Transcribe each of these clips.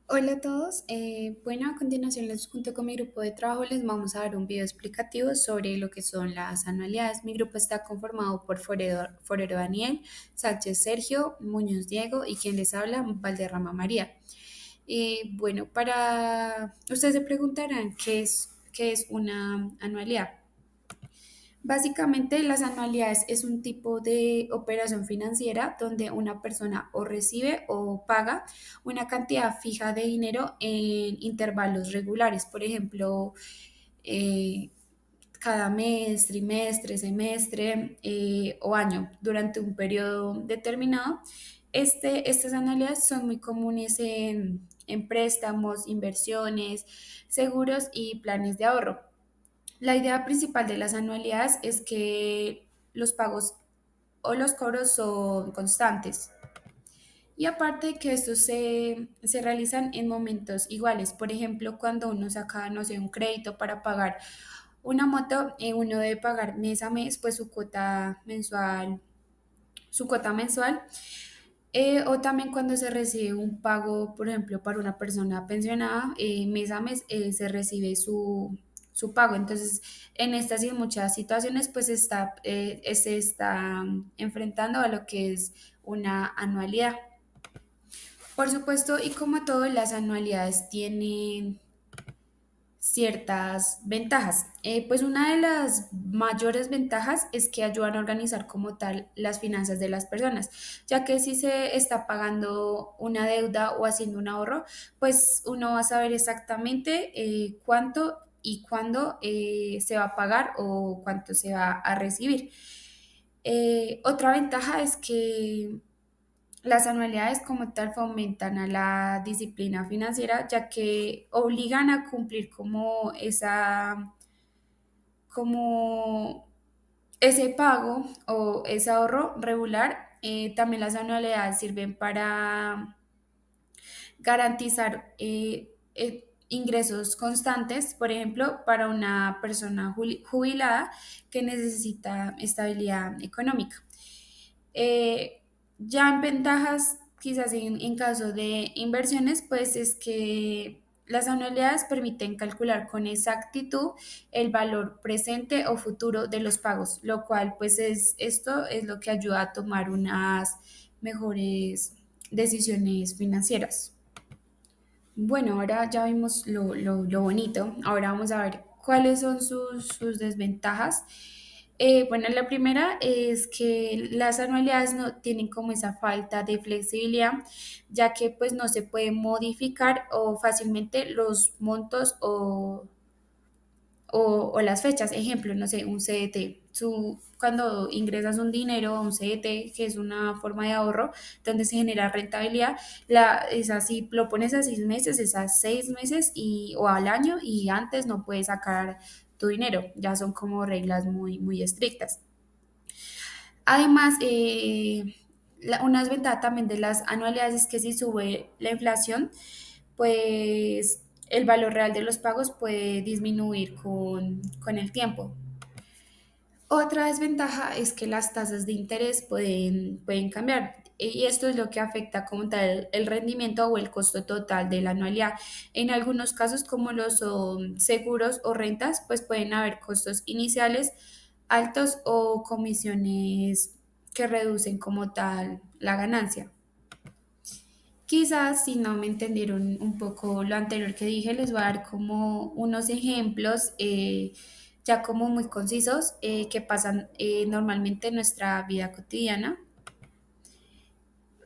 Hola a todos. Bueno, a continuación, junto con mi grupo de trabajo, les vamos a dar un video explicativo sobre lo que son las anualidades. Mi grupo está conformado por Forero Daniel, Sánchez Sergio, Muñoz Diego y quien les habla, Valderrama María. Bueno, para ustedes se preguntarán qué es una anualidad. Básicamente, las anualidades es un tipo de operación financiera donde una persona o recibe o paga una cantidad fija de dinero en intervalos regulares. Por ejemplo, eh, cada mes, trimestre, semestre o año durante un periodo determinado. Estas anualidades son muy comunes en préstamos, inversiones, seguros y planes de ahorro. La idea principal de las anualidades es que los pagos o los cobros son constantes. Y aparte de que estos se realizan en momentos iguales. Por ejemplo, cuando uno saca, no sé, un crédito para pagar una moto, uno debe pagar mes a mes, pues su cuota mensual. O también cuando se recibe un pago, por ejemplo, para una persona pensionada, mes a mes se recibe su pago. Entonces, en estas y en muchas situaciones, pues se está enfrentando a lo que es una anualidad. Por supuesto, y como todo, las anualidades tienen ciertas ventajas. Pues una de las mayores ventajas es que ayudan a organizar como tal las finanzas de las personas, ya que si se está pagando una deuda o haciendo un ahorro, pues uno va a saber exactamente cuánto y cuándo se va a pagar o cuánto se va a recibir. Otra ventaja es que las anualidades como tal fomentan a la disciplina financiera, ya que obligan a cumplir como ese pago o ese ahorro regular. También las anualidades sirven para garantizar ingresos constantes, por ejemplo, para una persona jubilada que necesita estabilidad económica. Eh, ya en ventajas, quizás en caso de inversiones, pues es que las anualidades permiten calcular con exactitud el valor presente o futuro de los pagos, lo cual pues esto es lo que ayuda a tomar unas mejores decisiones financieras. Bueno, ahora ya vimos lo bonito. Ahora vamos a ver cuáles son sus desventajas. Bueno, la primera es que las anualidades no tienen como esa falta de flexibilidad, ya que pues no se pueden modificar o fácilmente los montos o las fechas. Ejemplo, no sé, un CDT. Cuando ingresas un dinero a un CDT, que es una forma de ahorro donde se genera rentabilidad, es así, lo pones a 6 meses, es a 6 meses o al año y antes no puedes sacar tu dinero. Ya son como reglas muy, muy estrictas. Además, una desventaja también de las anualidades es que si sube la inflación, pues el valor real de los pagos puede disminuir con el tiempo. Otra desventaja es que las tasas de interés pueden cambiar y esto es lo que afecta como tal el rendimiento o el costo total de la anualidad. En algunos casos, como los son seguros o rentas, pues pueden haber costos iniciales altos o comisiones que reducen como tal la ganancia. Quizás si no me entendieron un poco lo anterior que dije, les voy a dar como unos ejemplos ya como muy concisos que pasan normalmente en nuestra vida cotidiana.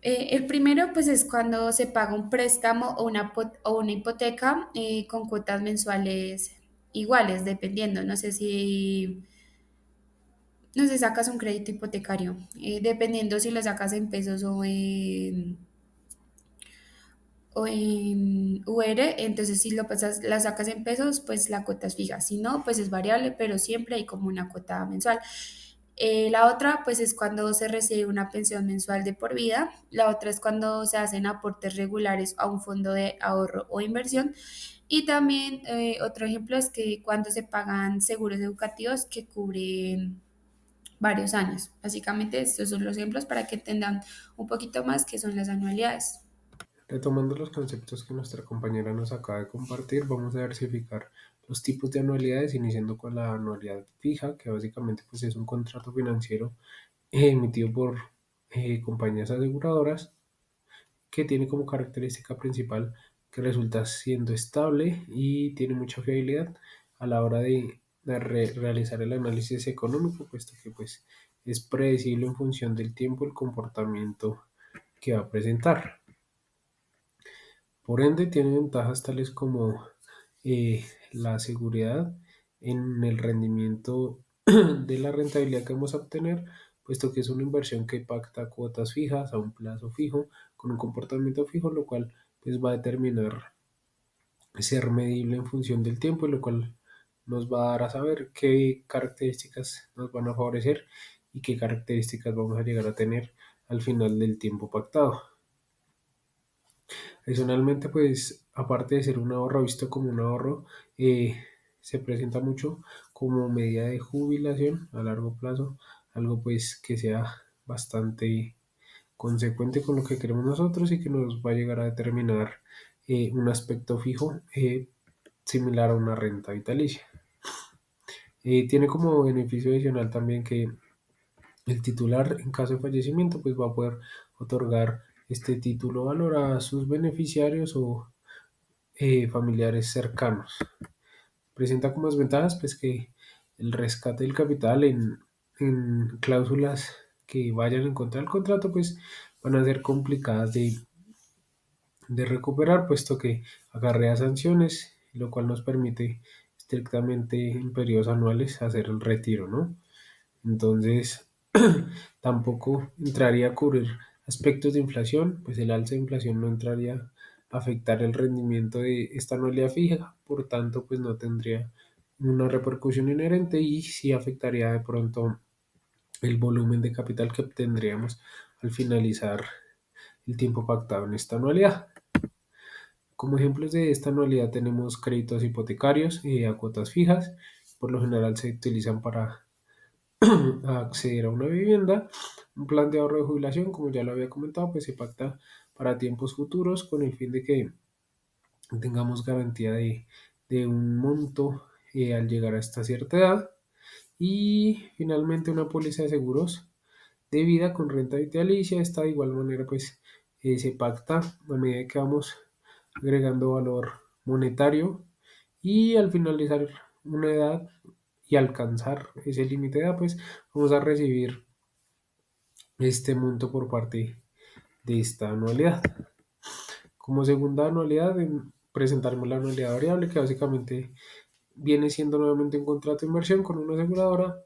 El primero pues es cuando se paga un préstamo o una hipoteca con cuotas mensuales iguales, dependiendo. No sé, sacas un crédito hipotecario, dependiendo si lo sacas en pesos o en UR, entonces si la sacas en pesos, pues la cuota es fija. Si no, pues es variable, pero siempre hay como una cuota mensual. La otra, pues es cuando se recibe una pensión mensual de por vida. La otra es cuando se hacen aportes regulares a un fondo de ahorro o inversión. Y también otro ejemplo es que cuando se pagan seguros educativos que cubren varios años. Básicamente estos son los ejemplos para que entendan un poquito más qué son las anualidades. Retomando los conceptos que nuestra compañera nos acaba de compartir, vamos a diversificar los tipos de anualidades, iniciando con la anualidad fija, que básicamente pues, es un contrato financiero emitido por compañías aseguradoras que tiene como característica principal que resulta siendo estable y tiene mucha fiabilidad a la hora de realizar el análisis económico, puesto que pues, es predecible en función del tiempo el comportamiento que va a presentar. Por ende, tiene ventajas tales como la seguridad en el rendimiento de la rentabilidad que vamos a obtener, puesto que es una inversión que pacta cuotas fijas a un plazo fijo, con un comportamiento fijo, lo cual pues, va a determinar ser medible en función del tiempo, y lo cual nos va a dar a saber qué características nos van a favorecer y qué características vamos a llegar a tener al final del tiempo pactado. Adicionalmente, pues, aparte de ser un ahorro visto como un ahorro, se presenta mucho como medida de jubilación a largo plazo, algo pues que sea bastante consecuente con lo que queremos nosotros y que nos va a llegar a determinar un aspecto fijo similar a una renta vitalicia. Tiene como beneficio adicional también que el titular, en caso de fallecimiento, pues va a poder otorgar este título valor a sus beneficiarios o familiares cercanos. Presenta como desventajas pues que el rescate del capital en cláusulas que vayan en contra del contrato pues van a ser complicadas de recuperar, puesto que acarrea sanciones, lo cual nos permite estrictamente en periodos anuales hacer el retiro, ¿no? Entonces, tampoco entraría a cubrir aspectos de inflación, pues el alza de inflación no entraría a afectar el rendimiento de esta anualidad fija, por tanto, pues no tendría una repercusión inherente y sí afectaría de pronto el volumen de capital que obtendríamos al finalizar el tiempo pactado en esta anualidad. Como ejemplos de esta anualidad tenemos créditos hipotecarios a cuotas fijas, por lo general se utilizan para acceder a una vivienda. Un plan de ahorro de jubilación, como ya lo había comentado, pues se pacta para tiempos futuros con el fin de que tengamos garantía de un monto al llegar a esta cierta edad. Y finalmente una póliza de seguros de vida con renta vitalicia. Esta de igual manera pues se pacta a medida que vamos agregando valor monetario y al finalizar una edad y alcanzar ese límite de edad pues vamos a recibir este monto por parte de esta anualidad. Como segunda anualidad presentaremos la anualidad variable, que básicamente viene siendo nuevamente un contrato de inversión con una aseguradora,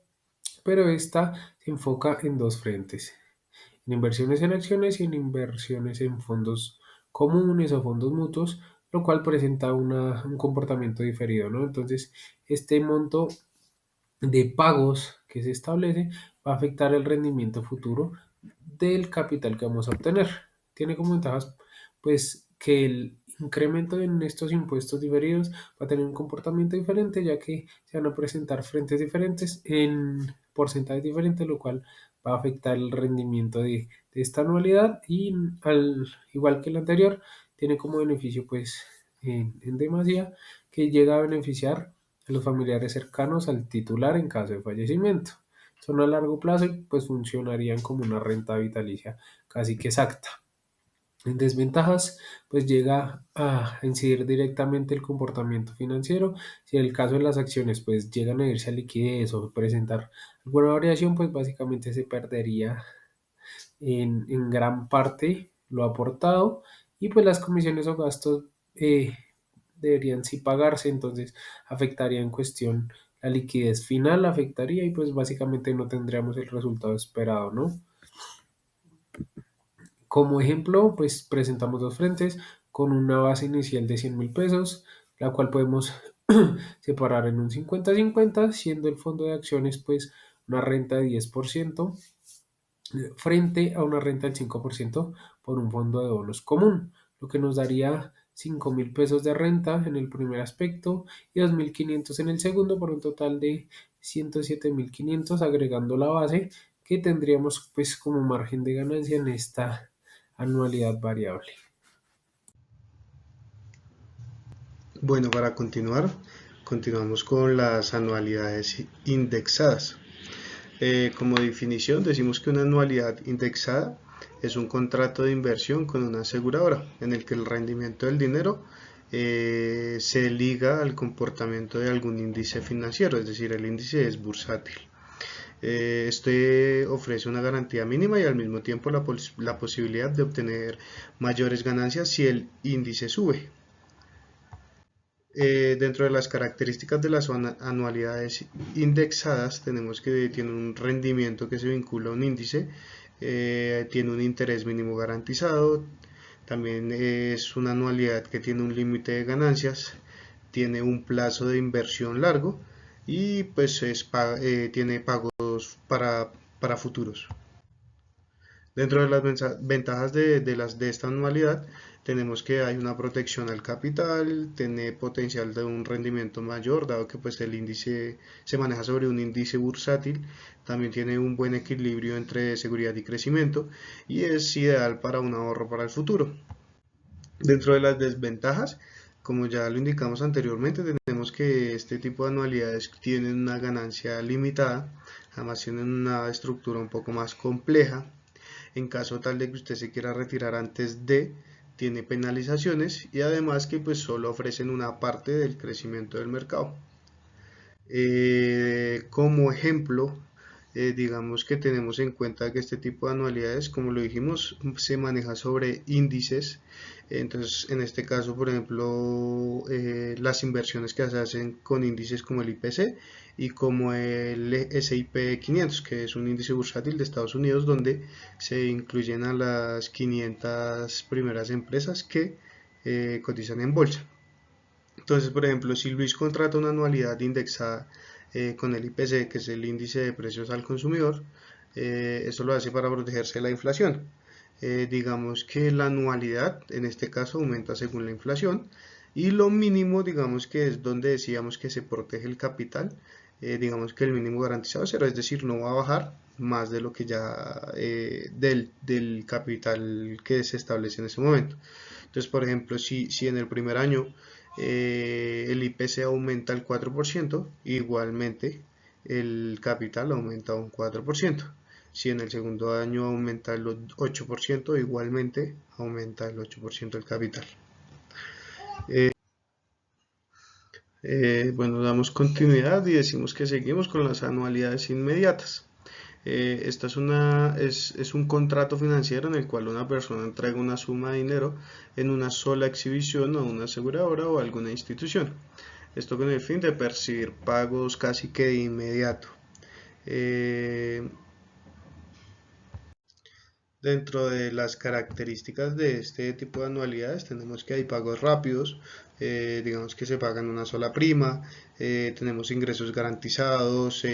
pero esta se enfoca en dos frentes: en inversiones en acciones y en inversiones en fondos comunes o fondos mutuos, lo cual presenta un comportamiento diferido, ¿no? Entonces, este monto de pagos que se establece va a afectar el rendimiento futuro del capital que vamos a obtener. Tiene como ventajas, pues, que el incremento en estos impuestos diferidos va a tener un comportamiento diferente, ya que se van a presentar frentes diferentes en porcentajes diferentes, lo cual va a afectar el rendimiento de esta anualidad y al igual que el anterior, tiene como beneficio, pues, en demasía, que llega a beneficiar a los familiares cercanos al titular en caso de fallecimiento. Son a largo plazo y pues funcionarían como una renta vitalicia casi que exacta. En desventajas, pues llega a incidir directamente el comportamiento financiero. Si en el caso de las acciones, pues llegan a irse a liquidez o presentar alguna variación, pues básicamente se perdería en gran parte lo aportado y pues las comisiones o gastos deberían sí pagarse, entonces afectaría en cuestión la liquidez final, afectaría y pues básicamente no tendríamos el resultado esperado, ¿no? Como ejemplo, pues presentamos dos frentes con una base inicial de 100.000 pesos, la cual podemos separar en un 50-50, siendo el fondo de acciones pues una renta de 10% frente a una renta del 5% por un fondo de bonos común, lo que nos daría 5.000 pesos de renta en el primer aspecto y 2.500 en el segundo, por un total de 107.500 agregando la base que tendríamos pues como margen de ganancia en esta anualidad variable. Bueno, para continuar, continuamos con las anualidades indexadas. Como definición, decimos que una anualidad indexada es un contrato de inversión con una aseguradora en el que el rendimiento del dinero se liga al comportamiento de algún índice financiero, es decir, el índice es bursátil. Este ofrece una garantía mínima y al mismo tiempo la posibilidad de obtener mayores ganancias si el índice sube. Dentro de las características de las anualidades indexadas tenemos que tiene un rendimiento que se vincula a un índice, tiene un interés mínimo garantizado, también es una anualidad que tiene un límite de ganancias, tiene un plazo de inversión largo y pues tiene pagos para futuros. Dentro de las ventajas de esta anualidad tenemos que hay una protección al capital, tiene potencial de un rendimiento mayor, dado que pues el índice se maneja sobre un índice bursátil, también tiene un buen equilibrio entre seguridad y crecimiento y es ideal para un ahorro para el futuro. Dentro de las desventajas, como ya lo indicamos anteriormente, tenemos que este tipo de anualidades tienen una ganancia limitada, además tienen una estructura un poco más compleja, en caso tal de que usted se quiera retirar antes de, tiene penalizaciones y además que pues solo ofrecen una parte del crecimiento del mercado. Como ejemplo, digamos que tenemos en cuenta que este tipo de anualidades, como lo dijimos, se maneja sobre índices. Entonces, en este caso, por ejemplo, las inversiones que se hacen con índices como el IPC y como el S&P 500, que es un índice bursátil de Estados Unidos, donde se incluyen a las 500 primeras empresas que cotizan en bolsa. Entonces, por ejemplo, si Luis contrata una anualidad indexada con el IPC, que es el índice de precios al consumidor, eso lo hace para protegerse de la inflación. Digamos que la anualidad, en este caso, aumenta según la inflación y lo mínimo, digamos que es donde decíamos que se protege el capital, digamos que el mínimo garantizado será, es decir, no va a bajar más de lo que ya del capital que se establece en ese momento. Entonces, por ejemplo, si en el primer año el IPC aumenta el 4%, igualmente el capital aumenta un 4%. Si en el segundo año aumenta el 8%, igualmente aumenta el 8% el capital. Bueno, damos continuidad y decimos que seguimos con las anualidades inmediatas. Esta es un contrato financiero en el cual una persona entrega una suma de dinero en una sola exhibición a una aseguradora o a alguna institución. Esto con el fin de percibir pagos casi que de inmediato. Eh, Dentro de las características de este tipo de anualidades tenemos que hay pagos rápidos, digamos que se pagan una sola prima, tenemos ingresos garantizados,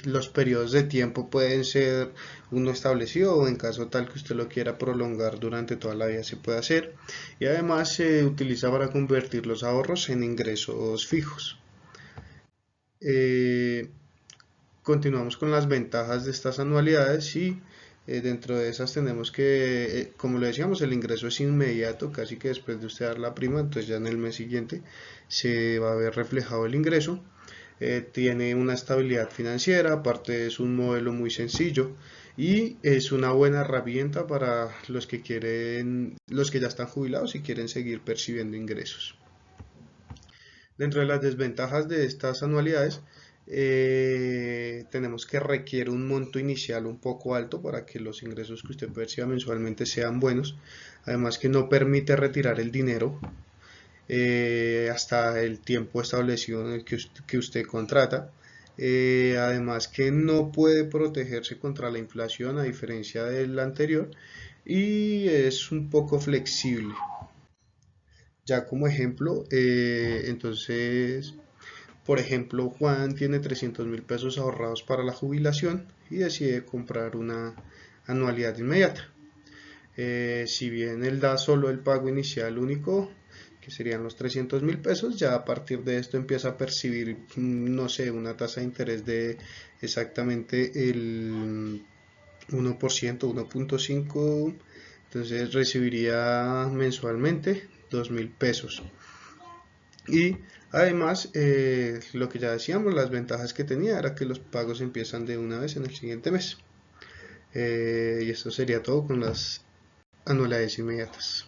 los periodos de tiempo pueden ser uno establecido o en caso tal que usted lo quiera prolongar durante toda la vida se puede hacer y además se utiliza para convertir los ahorros en ingresos fijos. Eh, Continuamos con las ventajas de estas anualidades y dentro de esas tenemos que, como le decíamos, el ingreso es inmediato, casi que después de usted dar la prima, entonces ya en el mes siguiente se va a ver reflejado el ingreso. Tiene una estabilidad financiera, aparte es un modelo muy sencillo y es una buena herramienta para los que quieren, los que ya están jubilados y quieren seguir percibiendo ingresos. Dentro de las desventajas de estas anualidades, tenemos que requiere un monto inicial un poco alto para que los ingresos que usted perciba mensualmente sean buenos. Además que no permite retirar el dinero hasta el tiempo establecido en el que usted contrata. Además que no puede protegerse contra la inflación a diferencia del anterior y es un poco flexible. Ya como ejemplo, entonces, por ejemplo, Juan tiene 300.000 pesos ahorrados para la jubilación y decide comprar una anualidad inmediata. Si bien él da solo el pago inicial único, que serían los 300.000 pesos, ya a partir de esto empieza a percibir, no sé, una tasa de interés de exactamente el 1%, 1.5, entonces recibiría mensualmente 2.000 pesos. Y además, lo que ya decíamos, las ventajas que tenía era que los pagos empiezan de una vez en el siguiente mes. Y esto sería todo con las anualidades inmediatas.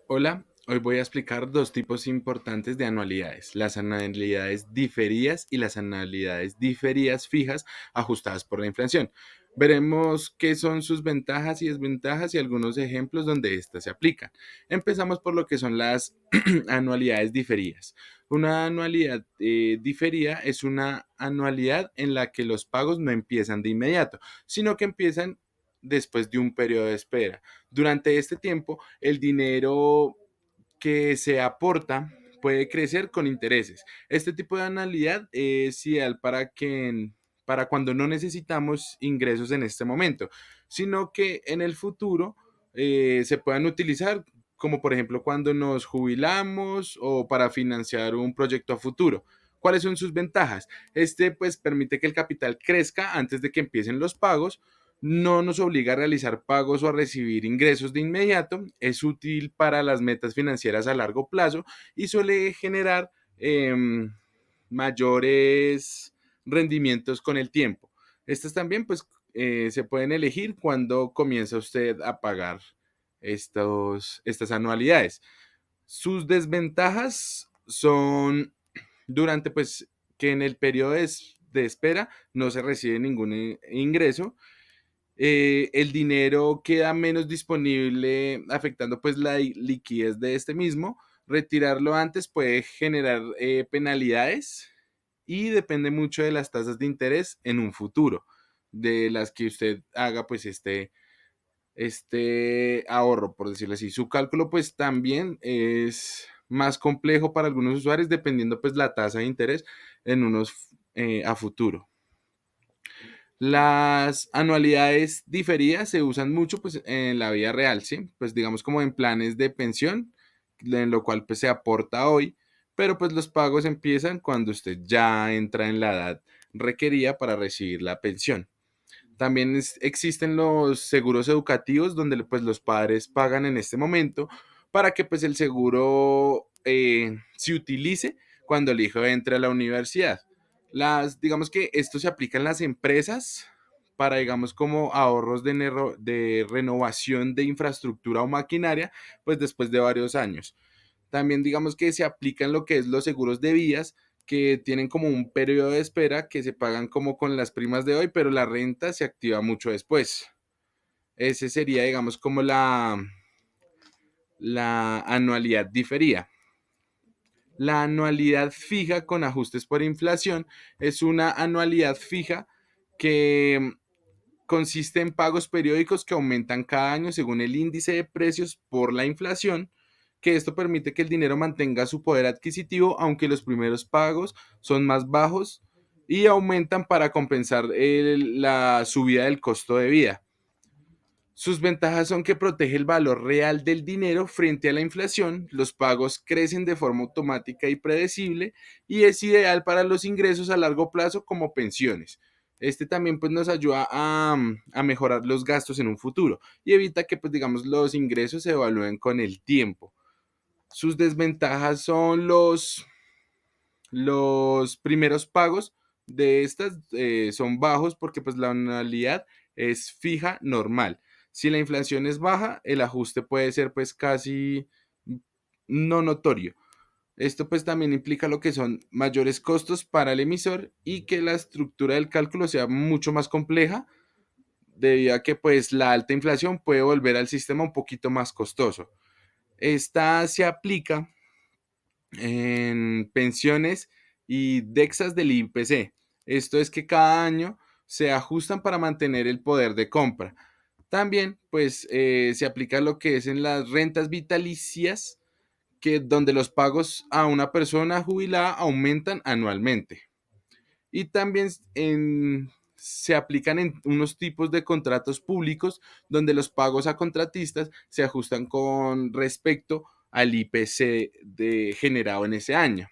Hola, hoy voy a explicar dos tipos importantes de anualidades, las anualidades diferidas y las anualidades diferidas fijas ajustadas por la inflación. Veremos qué son sus ventajas y desventajas y algunos ejemplos donde éstas se aplican. Empezamos por lo que son las anualidades diferidas. Una anualidad diferida es una anualidad en la que los pagos no empiezan de inmediato, sino que empiezan después de un periodo de espera. Durante este tiempo, el dinero que se aporta puede crecer con intereses. Este tipo de anualidad es ideal para cuando no necesitamos ingresos en este momento, sino que en el futuro se puedan utilizar, como por ejemplo cuando nos jubilamos o para financiar un proyecto a futuro. ¿Cuáles son sus ventajas? Este pues permite que el capital crezca antes de que empiecen los pagos, no nos obliga a realizar pagos o a recibir ingresos de inmediato, es útil para las metas financieras a largo plazo y suele generar eh, mayores rendimientos con el tiempo. Estas también pues se pueden elegir cuando comienza usted a pagar estas anualidades. Sus desventajas son durante pues que en el periodo de espera no se recibe ningún ingreso, el dinero queda menos disponible, afectando pues la liquidez de este mismo. Retirarlo antes puede generar penalidades y depende mucho de las tasas de interés en un futuro, de las que usted haga pues este ahorro, por decirlo así. Su cálculo pues también es más complejo para algunos usuarios dependiendo pues la tasa de interés en unos a futuro. Las anualidades diferidas se usan mucho pues, en la vida real, ¿sí? Pues digamos como en planes de pensión, en lo cual pues se aporta hoy, pero pues los pagos empiezan cuando usted ya entra en la edad requerida para recibir la pensión. También existen los seguros educativos donde pues los padres pagan en este momento para que pues el seguro se utilice cuando el hijo entre a la universidad. Digamos que esto se aplica en las empresas para, digamos, como ahorros de renovación de infraestructura o maquinaria, pues después de varios años. También digamos que se aplican lo que es los seguros de vías, que tienen como un periodo de espera que se pagan como con las primas de hoy, pero la renta se activa mucho después. Ese sería, digamos, como la anualidad diferida. La anualidad fija con ajustes por inflación es una anualidad fija que consiste en pagos periódicos que aumentan cada año según el índice de precios por la inflación, que esto permite que el dinero mantenga su poder adquisitivo, aunque los primeros pagos son más bajos y aumentan para compensar la subida del costo de vida. Sus ventajas son que protege el valor real del dinero frente a la inflación, los pagos crecen de forma automática y predecible y es ideal para los ingresos a largo plazo como pensiones. Este también pues, nos ayuda a mejorar los gastos en un futuro y evita que pues, digamos, los ingresos se evalúen con el tiempo. Sus desventajas son los primeros pagos de estas son bajos porque pues la anualidad es fija normal. Si la inflación es baja, el ajuste puede ser pues casi no notorio. Esto pues también implica lo que son mayores costos para el emisor y que la estructura del cálculo sea mucho más compleja debido a que pues la alta inflación puede volver al sistema un poquito más costoso. Esta se aplica en pensiones y dexas del IPC. Esto es que cada año se ajustan para mantener el poder de compra. También, pues, se aplica lo que es en las rentas vitalicias, que donde los pagos a una persona jubilada aumentan anualmente. Y también se aplican en unos tipos de contratos públicos donde los pagos a contratistas se ajustan con respecto al IPC generado en ese año.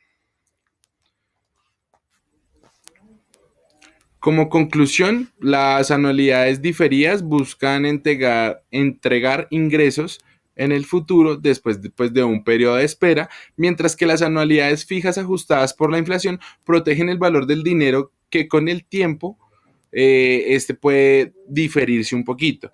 Como conclusión, las anualidades diferidas buscan entregar ingresos en el futuro después de un periodo de espera, mientras que las anualidades fijas ajustadas por la inflación protegen el valor del dinero que con el tiempo este puede diferirse un poquito.